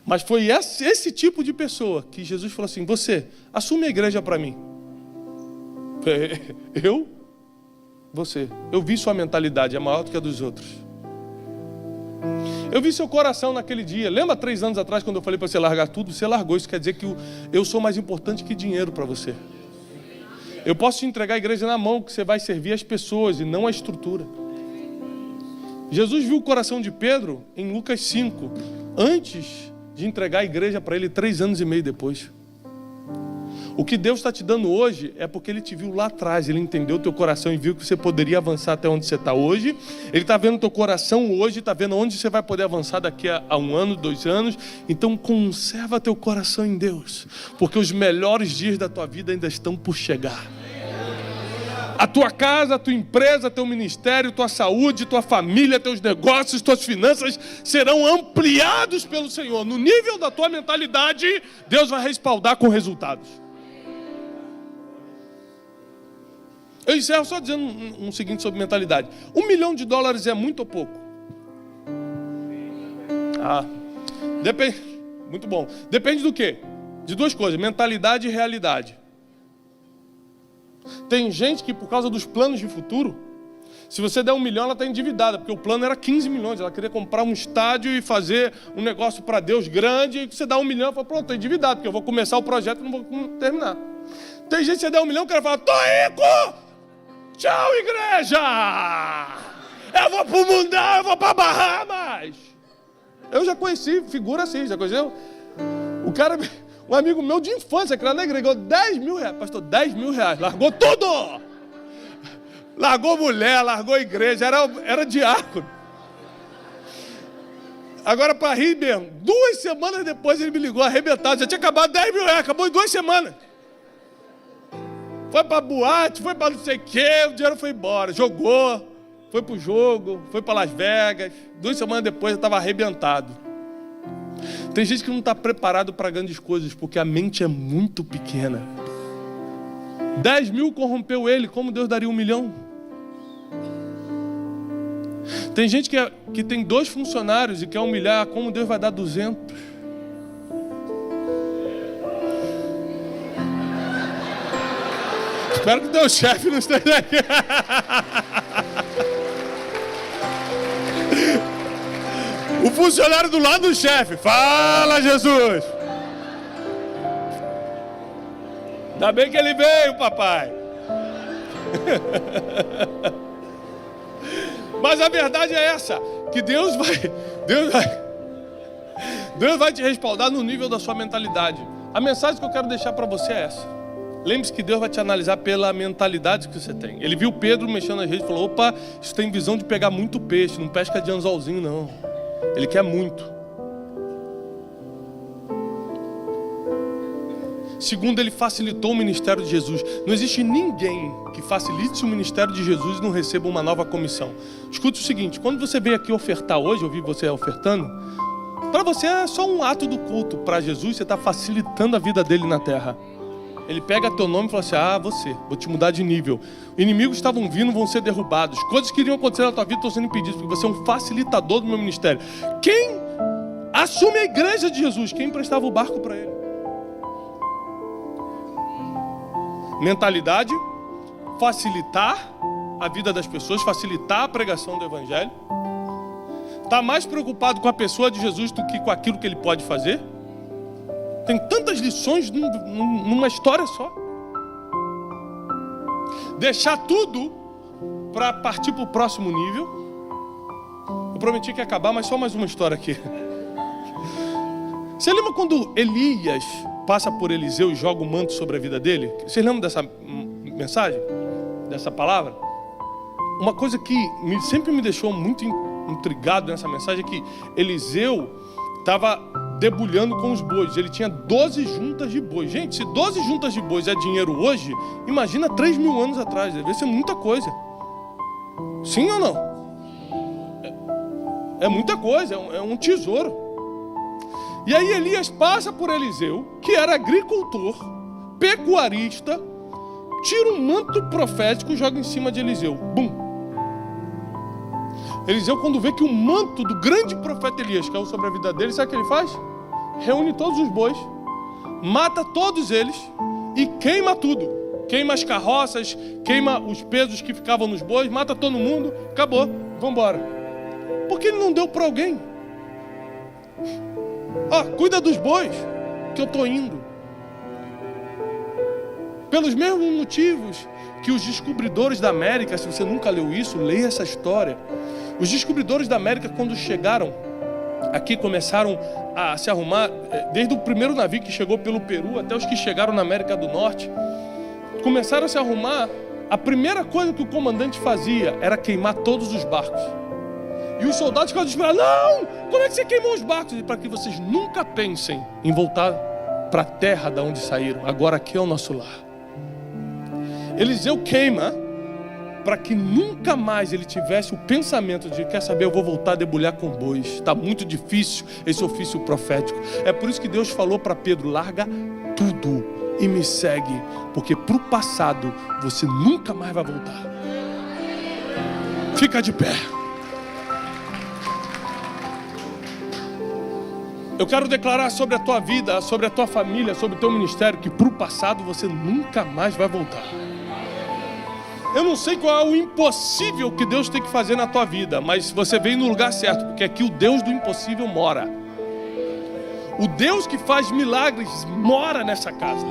Mas foi esse tipo de pessoa que Jesus falou assim: você, assume a igreja para mim. Eu? Você. Eu vi sua mentalidade, é maior do que a dos outros. Eu vi seu coração naquele dia. Lembra 3 anos atrás quando eu falei para você largar tudo? Você largou. Isso quer dizer que eu sou mais importante que dinheiro para você. Eu posso te entregar a igreja na mão, que você vai servir as pessoas e não a estrutura. Jesus viu o coração de Pedro em Lucas 5, antes de entregar a igreja para ele 3 anos e meio depois. O que Deus está te dando hoje é porque Ele te viu lá atrás, Ele entendeu o teu coração e viu que você poderia avançar até onde você está hoje. Ele está vendo o teu coração hoje, está vendo onde você vai poder avançar daqui a 1 ano, 2 anos. Então conserva teu coração em Deus, porque os melhores dias da tua vida ainda estão por chegar. A tua casa, a tua empresa, teu ministério, tua saúde, tua família, teus negócios, tuas finanças serão ampliados pelo Senhor. No nível da tua mentalidade, Deus vai respaldar com resultados. Eu encerro só dizendo um seguinte sobre mentalidade. $1 milhão é muito ou pouco? Depende. Muito bom. Depende do quê? De duas coisas, mentalidade e realidade. Tem gente que, por causa dos planos de futuro, se você der $1 milhão, ela está endividada, porque o plano era 15 milhões. Ela queria comprar um estádio e fazer um negócio para Deus grande, e você dá $1 milhão e fala, pronto, estou endividado, porque eu vou começar o projeto e não vou terminar. Tem gente que você der $1 milhão, o cara fala, tô rico! Tchau, igreja! Eu vou pro mundão, eu vou pra Bahamas! Eu já conheci figura assim, já conheceu? O cara, um amigo meu de infância, que era na igreja, ganhou R$10 mil, pastor, R$10 mil, largou tudo! Largou mulher, largou igreja, era diácono. Agora, para rir mesmo, 2 semanas depois ele me ligou arrebentado, já tinha acabado R$10 mil, acabou em 2 semanas. Foi para boate, foi para não sei o quê, o dinheiro foi embora, jogou, foi para o jogo, foi para Las Vegas. 2 semanas depois eu estava arrebentado. Tem gente que não está preparado para grandes coisas, porque a mente é muito pequena. 10 mil corrompeu ele, como Deus daria $1 milhão? Tem gente que tem 2 funcionários e quer humilhar, como Deus vai dar 200? Espero que o teu chefe não esteja aqui. O funcionário do lado do chefe. Fala, Jesus. Ainda bem que ele veio, papai. Mas a verdade é essa, que Deus vai te respaldar no nível da sua mentalidade. A mensagem que eu quero deixar para você é essa. Lembre-se que Deus vai te analisar pela mentalidade que você tem. Ele viu Pedro mexendo nas redes e falou, opa, isso tem visão de pegar muito peixe, não pesca de anzolzinho não. Ele quer muito. Segundo, ele facilitou o ministério de Jesus. Não existe ninguém que facilite o ministério de Jesus e não receba uma nova comissão. Escute o seguinte, quando você veio aqui ofertar hoje, eu vi você ofertando, para você é só um ato do culto. Para Jesus, você está facilitando a vida dele na terra. Ele pega teu nome e fala assim, você, vou te mudar de nível. Inimigos estavam vindo, vão ser derrubados. Coisas que iriam acontecer na tua vida estão sendo impedidas, porque você é um facilitador do meu ministério. Quem assume a igreja de Jesus? Quem emprestava o barco para ele? Mentalidade, facilitar a vida das pessoas, facilitar a pregação do evangelho. Está mais preocupado com a pessoa de Jesus do que com aquilo que ele pode fazer. Tem tantas lições numa história só. Deixar tudo para partir para o próximo nível. Eu prometi que ia acabar, mas só mais uma história aqui. Você lembra quando Elias passa por Eliseu e joga o manto sobre a vida dele? Vocês lembram dessa mensagem? Dessa palavra? Uma coisa que sempre me deixou muito intrigado nessa mensagem é que Eliseu estava debulhando com os bois. Ele tinha 12 juntas de bois. Gente, se 12 juntas de bois é dinheiro hoje, imagina 3.000 anos atrás. Deve ser muita coisa. Sim ou não? É muita coisa, é um tesouro. E aí Elias passa por Eliseu, que era agricultor, pecuarista, tira um manto profético e joga em cima de Eliseu. Bum! Eliseu, quando vê que o manto do grande profeta Elias caiu sobre a vida dele, sabe o que ele faz? Reúne todos os bois, mata todos eles e queima tudo. Queima as carroças, queima os pesos que ficavam nos bois, mata todo mundo, acabou, vamos embora. Por que ele não deu para alguém? Cuida dos bois, que eu estou indo. Pelos mesmos motivos que os descobridores da América, se você nunca leu isso, leia essa história. Os descobridores da América, quando chegaram aqui, começaram a se arrumar, desde o primeiro navio que chegou pelo Peru até os que chegaram na América do Norte, começaram a se arrumar. A primeira coisa que o comandante fazia era queimar todos os barcos. E os soldados ficavam desesperados. Não! Como é que você queimou os barcos? E para que vocês nunca pensem em voltar para a terra da onde saíram. Agora aqui é o nosso lar. Eliseu queima para que nunca mais ele tivesse o pensamento de, quer saber, eu vou voltar a debulhar com bois. Está muito difícil esse ofício profético. É por isso que Deus falou para Pedro, larga tudo, e me segue, porque para o passado você nunca mais vai voltar. Fica de pé. Eu quero declarar sobre a tua vida, sobre a tua família, sobre o teu ministério, que para o passado você nunca mais vai voltar. Eu não sei qual é o impossível que Deus tem que fazer na tua vida, mas você veio no lugar certo, porque aqui o Deus do impossível mora. O Deus que faz milagres mora nessa casa.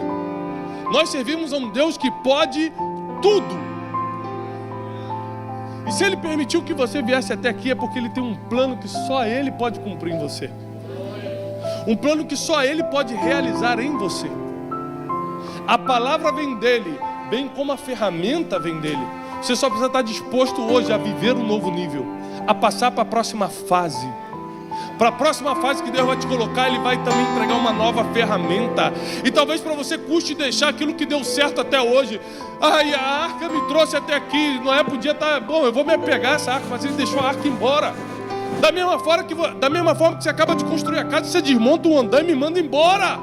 Nós servimos a um Deus que pode tudo. E se Ele permitiu que você viesse até aqui, é porque Ele tem um plano que só Ele pode cumprir em você. Um plano que só Ele pode realizar em você. A palavra vem dEle, bem como a ferramenta vem dEle. Você só precisa estar disposto hoje a viver um novo nível, a passar para a próxima fase. Para a próxima fase que Deus vai te colocar, Ele vai também entregar uma nova ferramenta. E talvez para você custe deixar aquilo que deu certo até hoje. Ai, a arca me trouxe até aqui. Noé podia estar, bom, eu vou me apegar a essa arca, mas ele deixou a arca embora. Da mesma forma que você acaba de construir a casa, você desmonta um andaime e manda embora.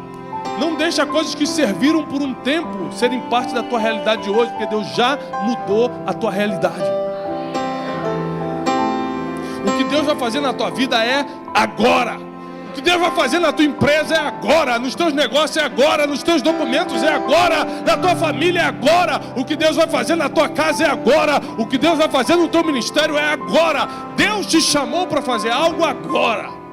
Não deixa coisas que serviram por um tempo serem parte da tua realidade de hoje, porque Deus já mudou a tua realidade. O que Deus vai fazer na tua vida é agora. O que Deus vai fazer na tua empresa é agora. Nos teus negócios é agora. Nos teus documentos é agora. Na tua família é agora. O que Deus vai fazer na tua casa é agora. O que Deus vai fazer no teu ministério é agora. Deus te chamou para fazer algo agora.